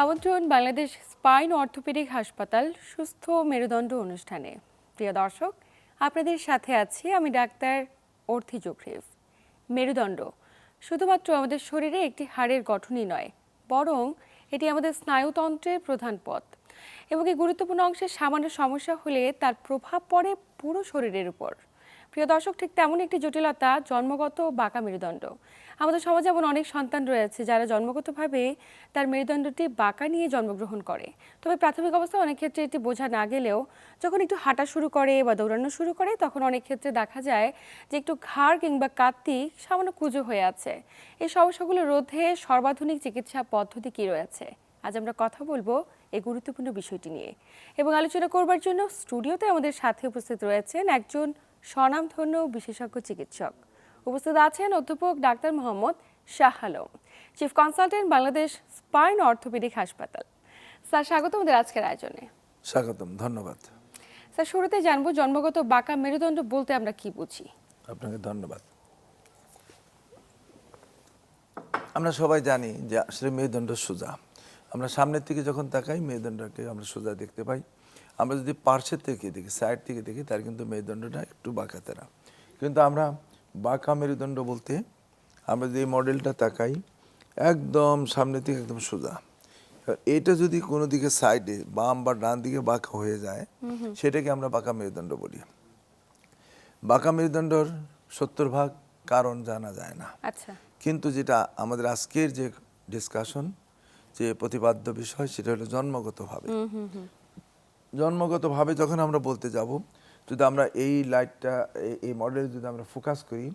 আমন্ত্রণ Bangladesh spine orthopaedic হাসপাতাল সুস্থ মেরুদণ্ড অনুষ্ঠানে। প্রিয় দর্শক, আপনাদের সাথে আছি আমি ডাক্তার অর্থি জোখরিফ। মেরুদণ্ড শুধুমাত্র আমাদের শরীরে একটি হাড়ের গঠনই নয়, বরং এটি আমাদের স্নায়ুতন্ত্রের প্রধান পথ এবং এই গুরুত্বপূর্ণ অংশের সামান্য সমস্যা হলে তার প্রভাব পড়ে পুরো শরীরের উপর। প্রিয় দর্শক, ঠিক তেমন একটি জটিলতা জন্মগত বাঁকা মেরুদণ্ড। আমাদের সমাজে এমন অনেক সন্তান রয়েছে যারা জন্মগতভাবে তার মেরুদণ্ডটি বাঁকা নিয়ে জন্মগ্রহণ করে। তবে প্রাথমিক অবস্থায় অনেক ক্ষেত্রে এটি বোঝা না গেলেও যখন একটু হাঁটা শুরু করে বা দৌড়ানো শুরু করে তখন অনেক ক্ষেত্রে দেখা যায় যে একটু ঘাড় কিংবা কাঁধটি সামান্য কুঁজো হয়ে আছে। এই সমস্যাগুলো রোধে সর্বাধুনিক চিকিৎসা পদ্ধতি কী রয়েছে, আজ আমরা কথা বলবো এই গুরুত্বপূর্ণ বিষয়টি নিয়ে। এবং আলোচনা করবার জন্য স্টুডিওতে আমাদের সাথে উপস্থিত রয়েছেন একজন স্বনামধন্য বিশেষজ্ঞ চিকিৎসক। উপস্থিত আছেন অধ্যাপক doctor Mohammad Shah Alam, chief consultant Bangladesh spine orthopaedic হাসপাতাল। স্যার, স্বাগত আমাদের আজকের আয়োজনে। স্বাগতম, ধন্যবাদ। স্যার, শুরুতে জানবো জন্মগত বাঁকা মেরুদণ্ড বলতে আমরা কি বুঝি? আপনাকে ধন্যবাদ। আমরা সবাই জানি যে আসলে মেরুদণ্ড সোজা। আমরা সামনের থেকে যখন তাকাই মেরুদণ্ডকে আমরা সোজা দেখতে পাই। আমরা যদি পার্শ্বের থেকে দেখি, সাইড থেকে দেখি, তার কিন্তু মেরুদণ্ডটা একটু বাঁকা তেরা। কিন্তু আমরা বাঁকা মেরুদণ্ড বলতে আমরা যে মডেলটা তাকাই একদম সামনের থেকে একদম সোজা। এটা যদি কোনো দিকে সাইডে বাম বা ডান দিকে বাঁকা হয়ে যায় সেটাকে আমরা বাঁকা মেরুদণ্ড বলি। বাঁকা মেরুদণ্ডর 70% কারণ জানা যায় না। আচ্ছা, কিন্তু যেটা আমাদের আজকের যে ডিসকাশন, যে প্রতিপাদ্য বিষয়, সেটা হলো জন্মগতভাবে যখন আমরা বলতে যাব, যদি আমরা এই লাইটটা এই মডেল যদি আমরা ফোকাস করি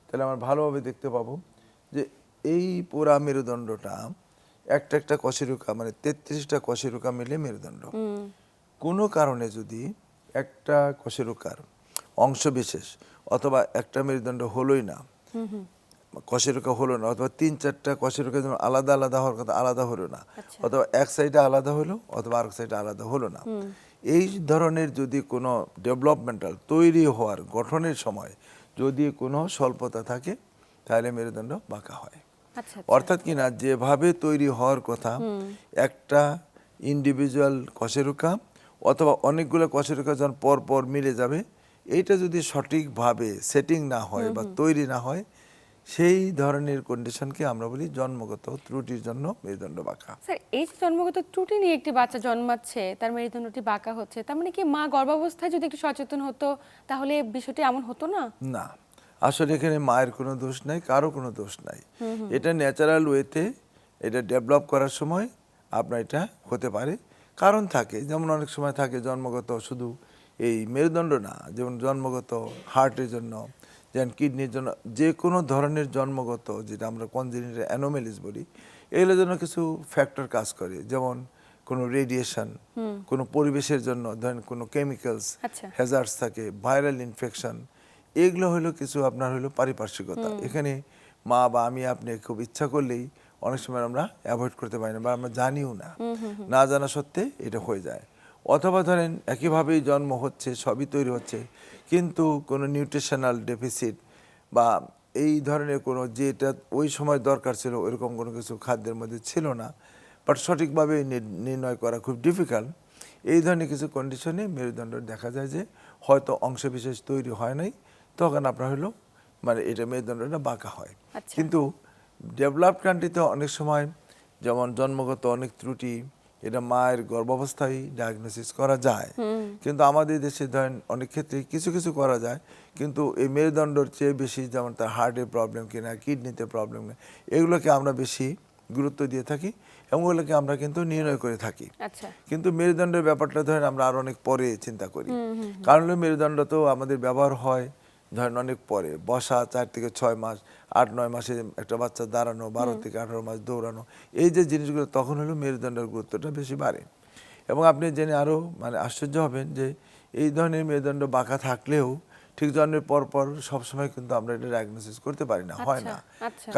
তাহলে আমরা ভালোভাবে দেখতে পাবো যে এই পুরা মেরুদণ্ডটা একটা একটা কশেরুকা, মানে 33টা কশেরুকা মিলে মেরুদণ্ড। কোনো কারণে যদি একটা কশেরুকার অংশ বিশেষ অথবা একটা মেরুদণ্ড হলোই না, কশেরুকা হলো না, অথবা 3-4টা কশেরুকা যেমন আলাদা আলাদা হওয়ার কথা আলাদা হলো না, অথবা এক সাইডে আলাদা হলো অথবা আরেক সাইডে আলাদা হলো না, এই ধরনের যদি কোনো ডেভেলপমেন্টাল তৈরি হওয়ার গঠনের সময় যদি কোনো স্বল্পতা থাকে তাহলে মেরুদণ্ড বাঁকা হয়। অর্থাৎ কিনা যেভাবে তৈরি হওয়ার কথা একটা ইন্ডিভিজুয়াল কশেরুকা অথবা অনেকগুলো কশেরুকা যখন পর পর মিলে যাবে, এইটা যদি সঠিকভাবে সেটিং না হয় বা তৈরি না হয়, সেই ধরনের কন্ডিশনকে আমরা বলি জন্মগত ত্রুটির জন্য মেরুদণ্ড বাঁকা। স্যার, এই যে জন্মগত ত্রুটি নিয়ে একটি বাচ্চা জন্মাচ্ছে, তার মেরুদণ্ডটি বাঁকা হচ্ছে, তার মানে কি মা গর্ভাবস্থায় যদি একটু সচেতন হতো তাহলে বিষয়টি এমন হতো না? না, আসলে এখানে মায়ের কোনো দোষ নাই, কারো কোনো দোষ নাই। এটা ন্যাচারাল ওয়েতে এটা ডেভেলপ করার সময় আপনার এটা হতে পারে। কারণ থাকে, যেমন অনেক সময় থাকে জন্মগত শুধু এই মেরুদণ্ড না, যেমন জন্মগত হার্টের জন্য, যেমন কিডনির জন্য, যে কোনো ধরনের জন্মগত যেটা আমরা কনজেনিটাল অ্যানোমেলিস বলি, এগুলোর জন্য কিছু ফ্যাক্টর কাজ করে। যেমন কোনো রেডিয়েশন, কোনো পরিবেশের জন্য, ধরেন কোনো কেমিক্যালস হ্যাজার্ডস থাকে, ভাইরাল ইনফেকশন, এগুলো হলো কিছু আপনার হলো পারিপার্শ্বিকতা। এখানে মা বা আমি আপনি খুব ইচ্ছা করলেই অনেক সময় আমরা অ্যাভয়েড করতে পারি না বা আমরা জানিও না, না জানা সত্ত্বে এটা হয়ে যায়। অথবা ধরেন একইভাবেই জন্ম হচ্ছে, সবই তৈরি হচ্ছে, কিন্তু কোনো নিউট্রিশনাল ডেফিসিট বা এই ধরনের কোনো যেটা ওই সময় দরকার ছিল ওইরকম কোনো কিছু খাদ্যের মধ্যে ছিল না, বাট সঠিকভাবে নির্ণয় করা খুব ডিফিকাল্ট। এই ধরনের কিছু কন্ডিশনে মেরুদণ্ড দেখা যায় যে হয়তো অংশবিশেষ তৈরি হয় নাই, তখন আপনার হলো মানে এটা মেরুদণ্ডটা বাঁকা হয়। কিন্তু ডেভেলপড কান্ট্রিতে অনেক সময় যেমন জন্মগত অনেক ত্রুটি এটা মায়ের গর্ভাবস্থায় ডায়াগনোসিস করা যায়, কিন্তু আমাদের দেশে ধরেন অনেক ক্ষেত্রে কিছু কিছু করা যায়, কিন্তু এই মেরুদণ্ডর চেয়ে বেশি যেমন তার হার্টের প্রবলেম কিনা, কিডনিতে প্রবলেম কিনা, এগুলোকে আমরা বেশি গুরুত্ব দিয়ে থাকি এবং ওগুলোকে আমরা কিন্তু নির্ণয় করে থাকি। কিন্তু মেরুদণ্ডের ব্যাপারটা ধরেন আমরা আরো অনেক পরে চিন্তা করি, কারণ মেরুদণ্ড তো আমাদের ব্যবহার হয় ধরেন অনেক পরে, বসা 4 থেকে 6 মাস, 8-9 মাসে একটা বাচ্চা দাঁড়ানো, 12 থেকে 18 মাস দৌড়ানো, এই যে জিনিসগুলো তখন হলো মেরুদণ্ডের গুরুত্বটা বেশি বাড়ে। এবং আপনি জেনে আরও মানে আশ্চর্য হবেন যে এই ধরনের মেরুদণ্ড বাঁকা থাকলেও ঠিক জন্মের পর পর সবসময় কিন্তু আমরা এটা ডায়াগনোসিস করতে পারি না, হয় না।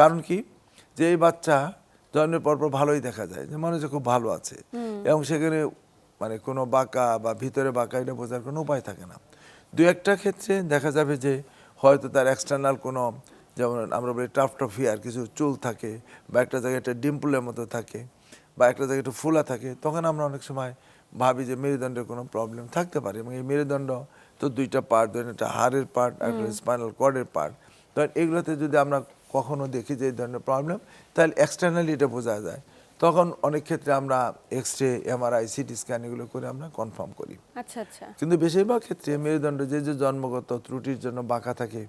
কারণ কি, যে এই বাচ্চা জন্মের পর পর ভালোই দেখা যায়, যে মনে হচ্ছে খুব ভালো আছে, এবং সেখানে মানে কোনো বাঁকা বা ভিতরে বাঁকা এটা বোঝার কোনো উপায় থাকে না। দু একটা ক্ষেত্রে দেখা যাবে যে হয়তো তার এক্সটার্নাল কোনো, যেমন আমরা বলি টাফটফিয়ার কিছু চুল থাকে বা একটা জায়গায় একটা ডিম্পলের মতো থাকে বা একটা জায়গায় একটু ফোলা থাকে, তখন আমরা অনেক সময় ভাবি যে মেরুদণ্ডের কোনো প্রবলেম থাকতে পারে। এবং এই মেরুদণ্ড তো দুইটা পার্ট, ধরেন একটা হাড়ের পার্ট আর একটা স্পাইনাল কর্ডের পার্ট। ধরেন এগুলোতে যদি আমরা কখনো দেখি যে এই ধরনের প্রবলেম, তাহলে এক্সটার্নালি এটা বোঝা যায়। তখন অনেক ক্ষেত্রে আমরা এক্স-রে, এমআরআই, সিটি স্ক্যান এগুলো করে আমরা কনফার্ম করি। আচ্ছা আচ্ছা, কিন্তু বেশিরভাগ ক্ষেত্রে মেরুদণ্ড যে জন্মগত ত্রুটির জন্য বাঁকা থাকে,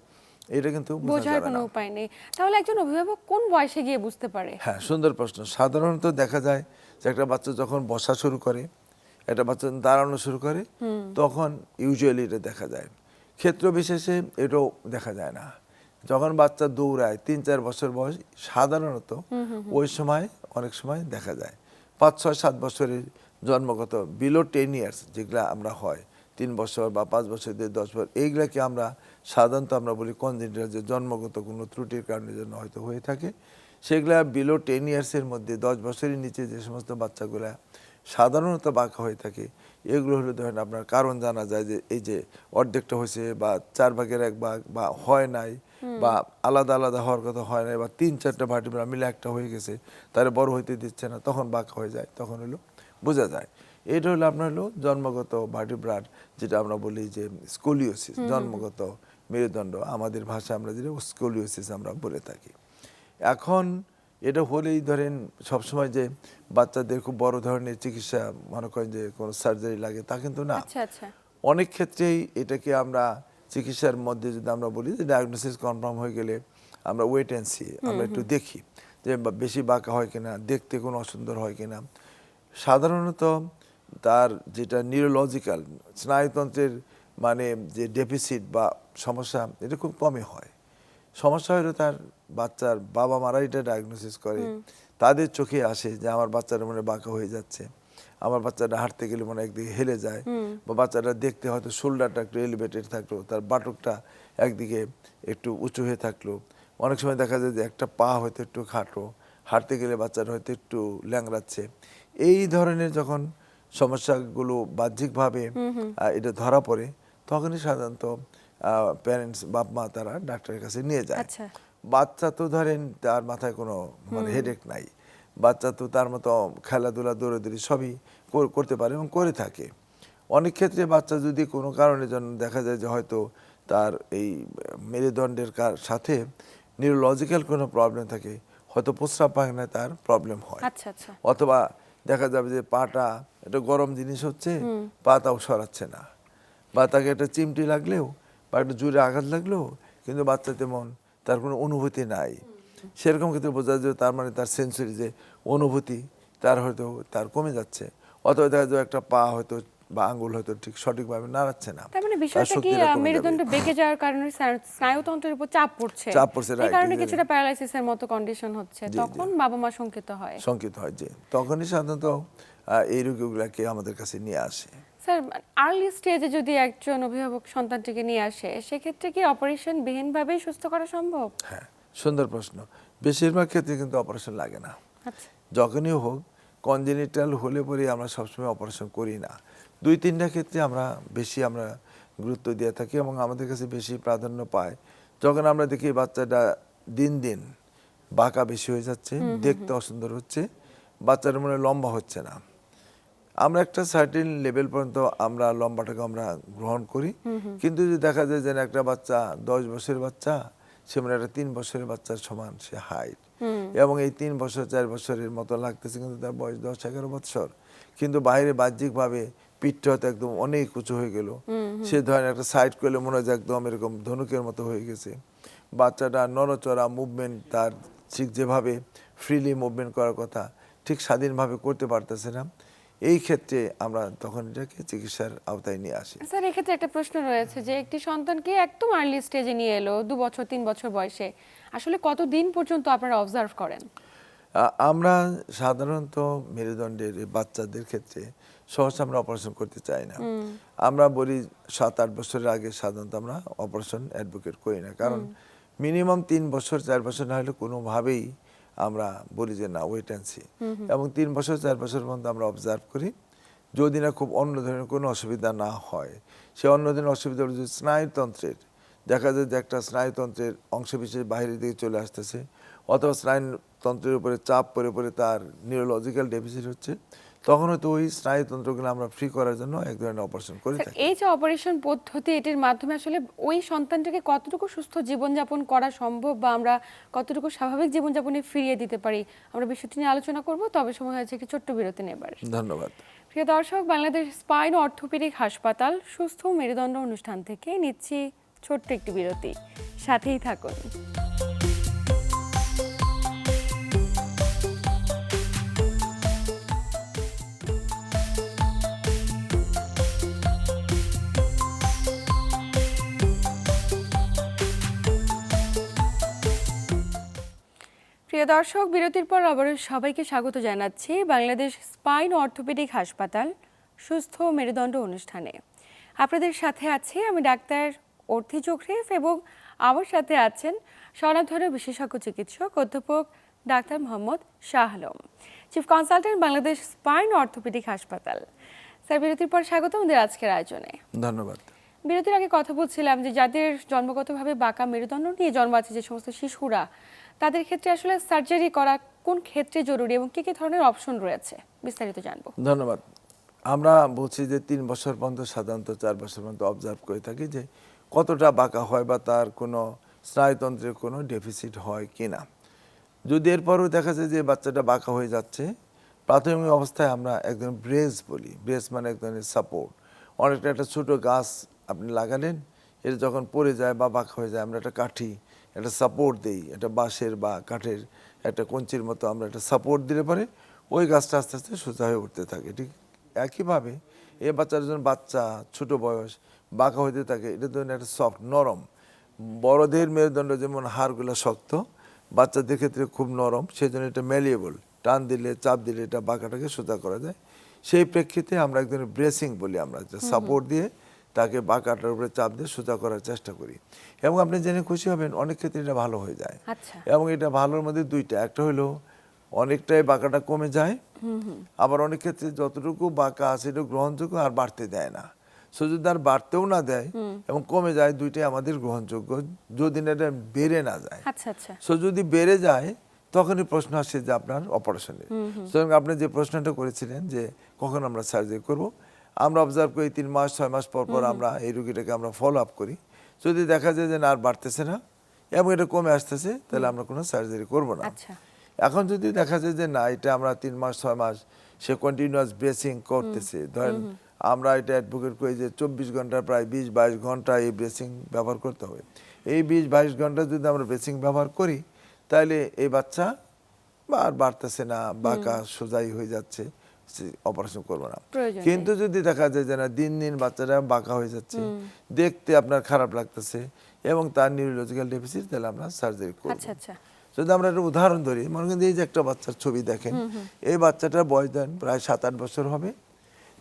এটা কিন্তু বোঝা বোঝার যাবে কোনো না। উপায় নেই। তাহলে একজন অভিভাবক কোন বয়সে গিয়ে বুঝতে পারে? হ্যাঁ, সুন্দর প্রশ্ন। সাধারণত দেখা যায় যে একটা বাচ্চা যখন বসা শুরু করে, একটা বাচ্চা দাঁড়ানো শুরু করে, তখন ইউজুয়ালি এটা দেখা যায়। ক্ষেত্র বিশেষে এটাও দেখা যায় না। যখন বাচ্চা দৌড়ায় ৩-৪ বছর বয়স, সাধারণত ওই সময় অনেক সময় দেখা যায়। ৫-৬-৭ বছরের জন্মগত বিলো 10 ইয়ার্স যেগুলা আমরা হয়, 3 বছর বা 5 বছর দিয়ে 10 বছর, এইগুলাকে আমরা সাধারণত আমরা বলি কনজেনিটাল, যে জন্মগত কোনো ত্রুটির কারণে জন্য হয়তো হয়ে থাকে। সেগুলা বিলো 10 ইয়ার্সের মধ্যে 10 বছরের নিচে যে সমস্ত বাচ্চাগুলা সাধারণত বাঁকা হয়ে থাকে, এগুলো হলো ধরেন আপনার কারণ জানা যায় যে এই যে অর্ধেকটা হয়েছে বা 4 ভাগের 1 ভাগ বা হয় নাই, বা আলাদা আলাদা হওয়ার কথা হয় নাই, বা 3-4টা ভার্টিব্রা মিলে একটা হয়ে গেছে, তারা বড় হইতে দিচ্ছে না, তখন বাঁকা হয়ে যায়, তখন হলো বোঝা যায়। এটা হলো আপনার হলো জন্মগত ভার্টিব্রার, যেটা আমরা বলি যে স্কোলিওসিস, জন্মগত মেরুদণ্ড, আমাদের ভাষায় আমরা যেটা স্কোলিওসিস আমরা বলে থাকি। এখন এটা হলেই ধরেন সবসময় যে বাচ্চাদের খুব বড় ধরনের চিকিৎসা, মনে করেন যে কোনো সার্জারি লাগে, তা কিন্তু না। আচ্ছা আচ্ছা, অনেক ক্ষেত্রেই এটাকে আমরা চিকিৎসার মধ্যে যদি আমরা বলি যে ডায়াগনোসিস কনফার্ম হয়ে গেলে আমরা ওয়েট অ্যান্ড সি, আমরা একটু দেখি যে বেশি বাঁকা হয় কিনা, দেখতে কোনো অসুন্দর হয় কিনা। সাধারণত তার যেটা নিউরোলজিক্যাল, স্নায়ুতন্ত্রের মানে যে ডেফিসিট বা সমস্যা, এটা খুব কমই হয়। সমস্যা হলো তার বাচ্চার বাবা মারা এটা ডায়াগনোসিস করে, তাদের চোখে আসে যে আমার বাচ্চাটা মনে হয় বাঁকা হয়ে যাচ্ছে, আমার বাচ্চাটা হাঁটতে গেলে মনে হয় একদিকে হেলে যায়, বা বাচ্চাটা দেখতে হয়তো শোল্ডারটা একটু এলিভেটেড থাকলো, তার বাটকটা একদিকে একটু উঁচু হয়ে থাকলো। অনেক সময় দেখা যায় যে একটা পা হয়তো একটু খাটো, হাঁটতে গেলে বাচ্চাটা হয়তো একটু ল্যাংড়াচ্ছে। এই ধরনের যখন সমস্যাগুলো বাহ্যিকভাবে এটা ধরা পড়ে, তখনই সাধারণত প্যারেন্টস, বাপ মা, তারা ডাক্তারের কাছে নিয়ে যায়। আচ্ছা, বাচ্চা তো ধরেন তার মাথায় কোনো মানে হেডেক নাই, বাচ্চা তো তার মতো খেলাধুলা, দৌড়াদৌড়ি সবই করতে পারে এবং করে থাকে। অনেক ক্ষেত্রে বাচ্চা যদি কোনো কারণের জন্য দেখা যায় যে হয়তো তার এই মেরুদণ্ডের সাথে নিউরোলজিক্যাল কোনো প্রবলেম থাকে, হয়তো প্রস্রাব পায়খানায় তার প্রবলেম হয়, আচ্ছা আচ্ছা, অথবা দেখা যাবে যে পাটা একটা গরম জিনিস হচ্ছে, পাটাও সরাচ্ছে না, বা তাকে একটা চিমটি লাগলেও বা একটা জোরে আঘাত লাগলেও কিন্তু বাচ্চা তেমন তার কোনো অনুভূতি নাই। সেরকম ক্ষেত্রে বোঝা যায় তার মানে তার সেন্সরি যে অনুভূতি তার হয়তো তার কমে যাচ্ছে, অথবা দেখা যায় একটা পা হয়তো বা আঙ্গুল হয়তো ঠিক সঠিকভাবে নাড়াচ্ছে না, তার মানে তার বিষয়টা কি শক্তিটা কমে যাবে। মেরুদণ্ড বেঁকে যাওয়ার কারণে স্নায়ুতন্ত্রের উপর চাপ পড়ছে, চাপ পড়ছে, এই রাইট, কারণে কিছুটা প্যারালাইসিসের মতো কন্ডিশন হচ্ছে, জি, তখন বাবা মা শঙ্কিত হয়। সংকিত হয়, যে তখনই সাধারণত এই রোগীগুলাকে আমাদের কাছে নিয়ে আসে। স্যার, আর্লি স্টেজে যদি একজন অভিভাবক সন্তানটিকে নিয়ে আসে, সেক্ষেত্রে কি অপারেশন বিহীনভাবেই সুস্থ করা সম্ভব? হ্যাঁ, সুন্দর প্রশ্ন। বেশিরভাগ ক্ষেত্রে কিন্তু অপারেশন লাগে না। আচ্ছা, যখনই হোক, কনজেনিটাল হলে পরে আমরা সবসময় অপারেশন করি না। 2-3টা ক্ষেত্রে আমরা বেশি গুরুত্ব দিয়ে থাকি এবং আমাদের কাছে বেশি প্রাধান্য পায় যখন আমরা দেখি বাচ্চাটা দিন দিন বাঁকা বেশি হয়ে যাচ্ছে, দেখতে অসুন্দর হচ্ছে, বাচ্চার মনে হয় লম্বা হচ্ছে না। আমরা একটা সার্টেন লেভেল পর্যন্ত আমরা লম্বাটাকে আমরা গ্রহণ করি, কিন্তু যদি দেখা যায় যে একটা বাচ্চা 10 বছরের বাচ্চা, সে মানে একটা 3 বছরের বাচ্চার সমান সে হাইট, এবং এই 3 বছর 4 বছরের মতো লাগতেছে, কিন্তু তার বয়স 10-11 বছর, কিন্তু বাইরে বাহ্যিকভাবে পিঠটা হয়তো একদম অনেক উঁচু হয়ে গেল, সে ধরেন একটা সাইড করলে মনে হয় যে একদম এরকম ধনুকের মতো হয়ে গেছে। বাচ্চাটা নড়চড়া, মুভমেন্ট তার ঠিক যেভাবে ফ্রিলি মুভমেন্ট করার কথা ঠিক স্বাধীনভাবে করতে পারতেছে না। এই ক্ষেত্রে আমরা তখন এটাকে চিকিৎসার আওতায় নিয়ে আসি। স্যার, এক্ষেত্রে একটা প্রশ্ন রয়েছে যে একটি সন্তানকে একদম আর্লি স্টেজে নিয়ে এলো 2 বছর 3 বছর বয়সে, আসলে কতদিন পর্যন্ত আপনারা অবজার্ভ করেন? আমরা সাধারণত মেরুদণ্ডের এই বাচ্চাদের ক্ষেত্রে সহজে আমরা অপারেশন করতে চাই না। আমরা বলি 7-8 বছরের আগে সাধারণত আমরা অপারেশন অ্যাডভোকেট করি না, কারণ মিনিমাম 3 বছর 4 বছর না হলে কোনোভাবেই আমরা বলি যে না, ওয়েট অ্যান্ড সি, এবং 3 বছর 4 বছর পর্যন্ত আমরা অবজার্ভ করি। যদি না খুব অন্য ধরনের কোনো অসুবিধা না হয়, সে অন্য ধরনের অসুবিধা হলে স্নায়ুতন্ত্রের দেখা যায় যে একটা স্নায়ুতন্ত্রের অংশবিশেষ বাইরের দিকে চলে আসতেছে, অথবা স্নায়ুতন্ত্রের উপরে চাপ পড়ে পড়ে তার নিউরোলজিক্যাল ডেফিসিট হচ্ছে, তখন হয়তো ওই স্নায়ুতন্ত্রগুলো আমরা ফ্রি করার জন্য এক ধরনের অপারেশন করে স্যার, থাকি। এই যে অপারেশন পদ্ধতি, এটির মাধ্যমে আসলে ওই সন্তানটাকে কতটুকু সুস্থ জীবনযাপন করা সম্ভব বা আমরা কতটুকু স্বাভাবিক জীবনযাপনে ফিরিয়ে দিতে পারি, আমরা বিষয়টি নিয়ে আলোচনা করব। তবে সময় হয়েছে একটি ছোট্ট বিরতি নেবার। ধন্যবাদ। প্রিয় দর্শক, বাংলাদেশ স্পাইন অর্থোপেডিক হাসপাতাল সুস্থ মেরুদণ্ড অনুষ্ঠান থেকে নিচ্ছি ছোট্ট একটি বিরতি, সাথেই থাকুন। প্রিয় দর্শক, বিরতির পর আবারও সবাইকে স্বাগত জানাচ্ছি বাংলাদেশ স্পাইন অর্থোপেডিক হাসপাতাল সুস্থ মেরুদণ্ড অনুষ্ঠানে। আপনাদের সাথে আছি আমি ডাক্তার অর্থি জোখরিফ এবং আমার সাথে আছেন স্বনামধন্য বিশেষজ্ঞ চিকিৎসক অধ্যাপক doctor Mohammad Shah Alam, chief consultant Bangladesh spine orthopaedic হাসপাতাল। স্যার, বিরতির পর স্বাগত আমাদের আজকের আয়োজনে। ধন্যবাদ। বিরতির আগে কথা বলছিলাম যে যাদের জন্মগতভাবে বাঁকা মেরুদণ্ড নিয়ে জন্মাচ্ছে যে সমস্ত শিশুরা, তাদের ক্ষেত্রে আসলে সার্জারি করা কোন ক্ষেত্রে জরুরি এবং কি কি ধরনের অপশন রয়েছে, বিস্তারিত জানবো। ধন্যবাদ। আমরা বলছি যে 3 বছর পর্যন্ত, সাধারণত 4 বছর পর্যন্ত অবজার্ভ করে থাকি যে কতটা বাঁকা হয় বা তার কোনো স্নায়ুতন্ত্রের কোনো ডেফিসিট হয় কিনা। যদি এরপরও দেখা যায় যে বাচ্চাটা বাঁকা হয়ে যাচ্ছে, প্রাথমিক অবস্থায় আমরা একদম ব্রেস বলি। ব্রেস মানে এক ধরনের সাপোর্ট। অনেকটা একটা ছোটো গাছ আপনি লাগালেন, এটা যখন পড়ে যায় বা বাঁকা হয়ে যায়, আমরা একটা কাঠি, একটা সাপোর্ট দিই, একটা বাঁশের বা কাঠের একটা কঞ্চির মতো আমরা একটা সাপোর্ট দিলে পরে ওই গাছটা আস্তে আস্তে সোজা হয়ে উঠতে থাকে। ঠিক একইভাবে এই বাচ্চার জন্য, বাচ্চা ছোট বয়স বাঁকা হইতে থাকে, এটা ধরুন একটা সফট নরম। বড়দের মেরুদণ্ড যেমন হাড়গুলো শক্ত, বাচ্চাদের ক্ষেত্রে খুব নরম, সেই জন্য এটা ম্যালিয়েবল, টান দিলে চাপ দিলে এটা বাঁকাটাকে সোজা করা যায়। সেই প্রেক্ষিতে আমরা এক ধরনের ব্রেসিং বলি, আমরা সাপোর্ট দিয়ে তাকে বাঁকাটার উপরে চাপ দিয়ে সোজা করার চেষ্টা করি। এবং আপনি জেনে খুশি হবেন অনেক ক্ষেত্রে এটা ভালো হয়ে যায়। আচ্ছা। এবং এটা ভালোর মধ্যে দুইটা, একটা হলো অনেকটাই বাঁকাটা কমে যায়, আবার অনেক ক্ষেত্রে যতটুকু বাঁকা আছে এটা গ্রহণযোগ্য আর বাড়তে দেয় না। সো যদি আর বাড়তেও না দেয় এবং কমে যায়, দুইটাই আমাদের গ্রহণযোগ্য, যদি না এটা বেড়ে না যায়। আচ্ছা আচ্ছা। সো যদি বেড়ে যায় তখনই প্রশ্ন আসছে যে আপনার অপারেশনের। সুতরাং আপনি যে প্রশ্নটা করেছিলেন যে কখন আমরা সার্জারি করব, আমরা অবজার্ভ করি 3 মাস 6 মাস পর পর আমরা এই রোগীটাকে আমরা ফলো আপ করি। যদি দেখা যায় যে না আর বাড়তেছে না এবং এটা কমে আসতেছে, তাহলে আমরা কোনো সার্জারি করব না। আচ্ছা। এখন যদি দেখা যায় যে না, এটা আমরা 3 মাস 6 মাস সে কন্টিনিউয়াস ব্রেসিং করতেছে, ধরেন আমরা এটা অ্যাডভোকেট করি যে 24 ঘন্টা প্রায় 20-22 ঘন্টা এই ব্রেসিং ব্যবহার করতে হবে। এই 20-22 ঘন্টা যদি আমরা ব্রেসিং ব্যবহার করি, তাহলে এই বাচ্চা আর বাড়তেছে না, বাঁকা সোজাই হয়ে যাচ্ছে, অপারেশন করবো না। কিন্তু যদি দেখা যায় যে না, দিন দিন বাচ্চাটা বাঁকা হয়ে যাচ্ছে, দেখতে আপনার খারাপ লাগতেছে এবং তার নিউরোলজিক্যাল ডেফিসিট, তাহলে আমরা সার্জারি করব। আচ্ছা আচ্ছা। যদি আমরা একটা উদাহরণ ধরি, মনে করেন এই যে একটা বাচ্চার ছবি দেখেন, এই বাচ্চাটার বয়স দেন প্রায় 7-8 বছর হবে।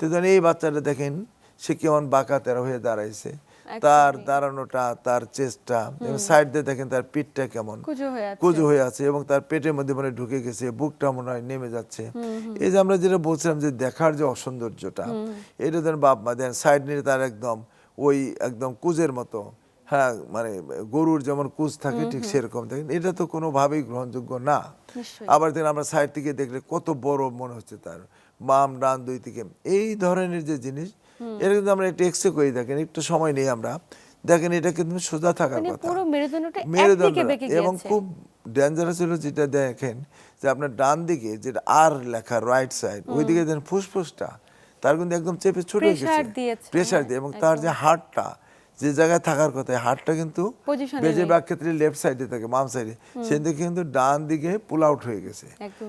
তো ধরেন এই বাচ্চাটা দেখেন সে কেমন বাঁকা তেরা হয়ে দাঁড়াইছে, তার দাঁড়ানোটা, তার চেস্টটা এবং সাইড দিয়ে দেখেন তার পিঠটা কেমন কুজো হয়ে আছে এবং তার পেটের মধ্যে মনে ঢুকে গেছে, বুকটা মনে হয় নেমে যাচ্ছে। এই যে আমরা যেটা বলছিলাম যে দেখার যে অসৌন্দর্যটা, এটা ধরেন বাপ মা দেন সাইড নিয়ে তার একদম ওই একদম কুজের মতো, হ্যাঁ মানে গরুর যেমন কুজ থাকে ঠিক সেরকম দেখেন, এটা তো কোনোভাবেই গ্রহণযোগ্য না। আবার দেখেন আমরা সাইড থেকে দেখলে কত বড় মনে হচ্ছে তার, বাম ডান দুই থেকে, এই ধরনের যে জিনিস, এটা কিন্তু আমরা একটু এক্সরে করে দেখেন, একটু সময় নেই আমরা দেখেন, এটা কিন্তু সোজা থাকার কথা, মেরুদণ্ড। এবং খুব ডেঞ্জারাস হলো যেটা দেখেন যে আপনার ডান দিকে যেটা আর লেখা রাইট সাইড, ওইদিকে দেখেন ফুসফুসটা তার কিন্তু একদম চেপে ছোট হয়ে গেছে, প্রেশার দিয়ে, এবং তার যে হার্টটা যে জায়গায় থাকার কথা, হার্টটা কিন্তু বেশিরভাগ ক্ষেত্রে লেফট সাইডে থাকে, বাম সাইডে, সেদিকে কিন্তু ডান দিকে পুল আউট হয়ে গেছে।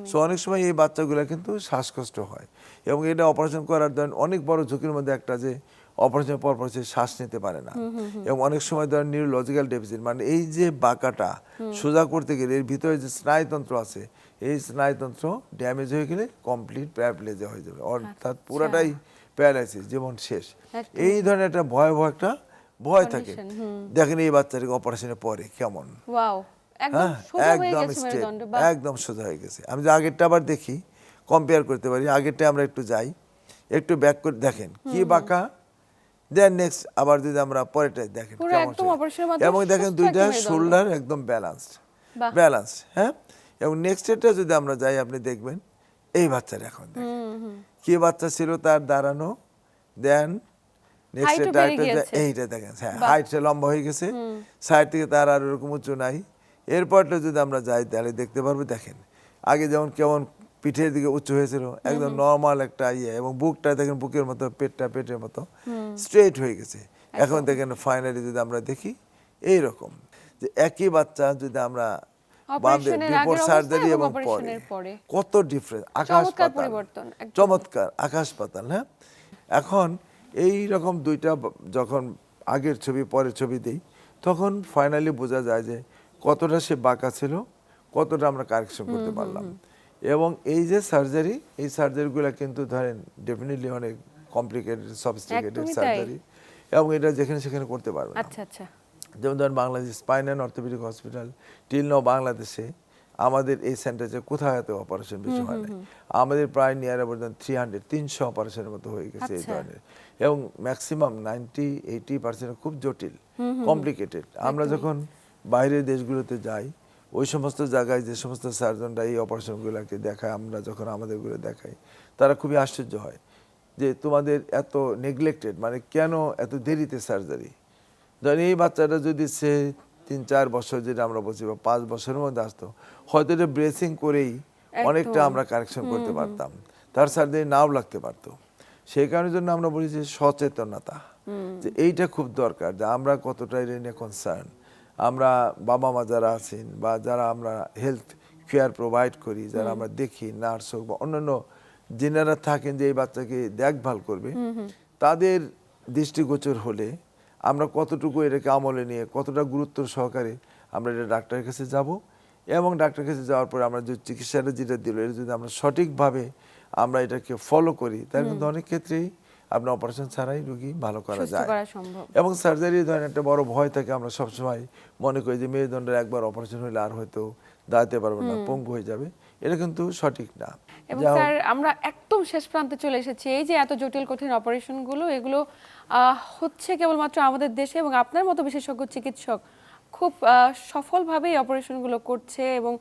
সো অনেক সময় এই বাচ্চাগুলো কিন্তু শ্বাসকষ্ট হয় এবং এটা অপারেশন করার ধরেন অনেক বড় ঝুঁকির মধ্যে একটা, যে অপারেশনের পর সে শ্বাস নিতে পারে না। এবং অনেক সময় ধরেন নিউরোলজিক্যাল ডেফিসিট, মানে এই যে বাঁকাটা সোজা করতে গেলে এর ভিতরে যে স্নায়ুতন্ত্র আছে, এই স্নায়ুতন্ত্র ড্যামেজ হয়ে গেলে কমপ্লিট প্যারাপ্লেজিয়া হয়ে যাবে, অর্থাৎ পুরাটাই প্যারালাইসিস, জীবন শেষ। এই ধরনের একটা ভয়াবহ একটা ভয় থাকে। দেখেন এই বাচ্চাটাকে অপারেশনের পরে কেমন, একদম সোজা হয়ে গেছে। আমি যে আগেরটা আবার দেখি, কম্পেয়ার করতে পারি, আগেরটা আমরা একটু যাই, একটু ব্যাক করে দেখেন কি বাঁকা, দেন নেক্সট আবার যদি আমরা পরেরটা দেখেন কেমন, এবং দেখেন দুইটা শোল্ডার একদম ব্যালেন্সড, বাহ। ব্যালেন্স, হ্যাঁ। এবং নেক্সট এটা যদি আমরা যাই, আপনি দেখবেন এই বাচ্চার এখন দেখেন কি বাচ্চা ছিল তার দাঁড়ানো, দেন নেক্সট Height ও এটা বেড়ে একটা গিয়েছে। এইটা দেখেন, হ্যাঁ, বাহ। হাইটটা লম্বা হয়ে গেছে, সাইড থেকে তার আর ওরকম উঁচু নাই। এরপরটা যদি আমরা যাই তাহলে দেখতে পারবো, দেখেন আগে যেমন কেমন পিঠের দিকে উঁচু হয়েছিল, একদম নর্মাল একটা ইয়ে, এবং বুকটা দেখেন বুকের মতো, পেটটা পেটের মতো স্ট্রেট হয়ে গেছে। এখন দেখেন ফাইনালি যদি আমরা দেখি এইরকম যে একই বাচ্চা যদি আমরা বাঁধে অপারেশনের বিফোর আগের অবস্থা সার্জারি এবং এবং অপারেশনের পরে কত ডিফারেন্স, আকাশ চমৎকার পাতাল পরিবর্তন, একদম। চমৎকার আকাশ পাতাল, হ্যাঁ। এখন এই রকম দুইটা যখন আগের ছবি পরের ছবি দিই, তখন ফাইনালি বোঝা যায় যে কতটা সে বাঁকা ছিল, কতটা আমরা কারেকশন করতে পারলাম। এবং এই যে সার্জারি, এই সার্জারিগুলো কিন্তু ধরেন ডেফিনেটলি অনেক কমপ্লিকেটেড, সফিস্টিকেটেড একদমই তাই। সার্জারি, এবং এটা যেখানে সেখানে করতে পারবে না। আচ্ছা আচ্ছা। যেমন ধরেন Bangladesh spine and orthopaedic hospital till now বাংলাদেশে আমাদের এই সেন্টারে কোথাও এত অপারেশন বেশি হয় না। আমাদের প্রায় নিয়ার অ্যাবাউট 300 অপারেশনের মতো হয়ে গেছে এই আচ্ছা। ধরনের, এবং ম্যাক্সিমাম 90-80% খুব জটিল, কমপ্লিকেটেড। আমরা যখন বাইরের দেশগুলোতে যাই, ওই সমস্ত জায়গায় যে সমস্ত সার্জনরা এই অপারেশনগুলোকে দেখায়, আমরা যখন আমাদেরগুলো দেখাই, তারা খুবই আশ্চর্য হয় যে তোমাদের এত নেগলেক্টেড, মানে কেন এত দেরিতে সার্জারি। ধরেন এই বাচ্চাটা যদি সে 3-4 বছর, যেটা আমরা বলছি, বা 5 বছরের মধ্যে আসতো, হয়তো এটা ব্রেসিং করেই অনেকটা আমরা কারেকশন করতে পারতাম, তার সার্জারি নাও লাগতে পারতো। সেই কারণের জন্য আমরা বলি যে সচেতনতা, যে এইটা খুব দরকার, যে আমরা কতটা এটা নিয়ে কনসার্ন, আমরা বাবা মা যারা আছেন বা যারা আমরা হেলথ কেয়ার প্রোভাইড করি, যারা আমরা দেখি, নার্স হোক বা অন্যান্য যিনারা থাকেন যে এই বাচ্চাকে দেখভাল করবে, তাদের দৃষ্টিগোচর হলে আমরা কতটুকু এটাকে আমলে নিয়ে কতটা গুরুত্ব সহকারে আমরা এটা ডাক্তারের কাছে যাব, এবং ডাক্তারের কাছে যাওয়ার পরে আমরা যে চিকিৎসাটা যেটা দিল, এটা যদি আমরা সঠিকভাবে আমরা এটাকে ফলো করি, তাহলে কিন্তু অনেক ক্ষেত্রেই আপনার অপারেশন ছাড়াই রোগী ভালো করা সুস্থ যায়। করা সম্ভব। এবং সার্জারি ধরেন একটা বড় ভয় থাকে, আমরা সবসময় মনে করি যে মেরুদণ্ডের একবার অপারেশন হলে আর হয়তো দাঁড়াতে পারবো না, পঙ্গু হয়ে যাবে, এটা কিন্তু সঠিক না। এবং যা হোক, স্যার আমরা একদম শেষ প্রান্তে চলে এসেছি। এই যে এত জটিল কঠিন অপারেশনগুলো, এগুলো হচ্ছে কেবলমাত্র আমাদের দেশে, এবং আপনার মতো বিশেষজ্ঞ চিকিৎসক খুব সফলভাবে এই অপারেশনগুলো করছে, এবং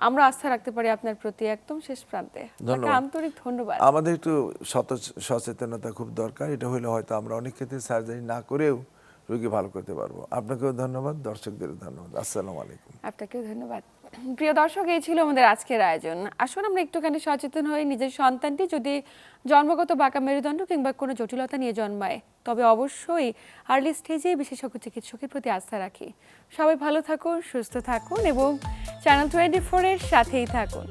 আমরা আস্থা রাখতে পারি আপনার প্রতি। একদম শেষ প্রান্তে আপনাকে ধন্যবাদ। আন্তরিক ধন্যবাদ। আমাদের একটু সচেতনতা খুব দরকার, এটা হলে হয়তো আমরা অনেক ক্ষেত্রে সার্জারি না করেও রোগী ভালো করতে পারবো। আপনাকেও ধন্যবাদ, দর্শকদেরও ধন্যবাদ। আসসালামু আলাইকুম। আপনাকেও ধন্যবাদ। প্রিয় দর্শক, এই ছিল আমাদের আজকের আয়োজন। আসুন আমরা একটুখানি সচেতন হই, নিজের সন্তানটি যদি জন্মগত বাঁকা মেরুদণ্ড কিংবা কোনো জটিলতা নিয়ে জন্মায়, তবে অবশ্যই আর্লি স্টেজে বিশেষজ্ঞ চিকিৎসকের প্রতি আস্থা রাখি। সবাই ভালো থাকুন, সুস্থ থাকুন এবং চ্যানেল 24 এর সাথেই থাকুন।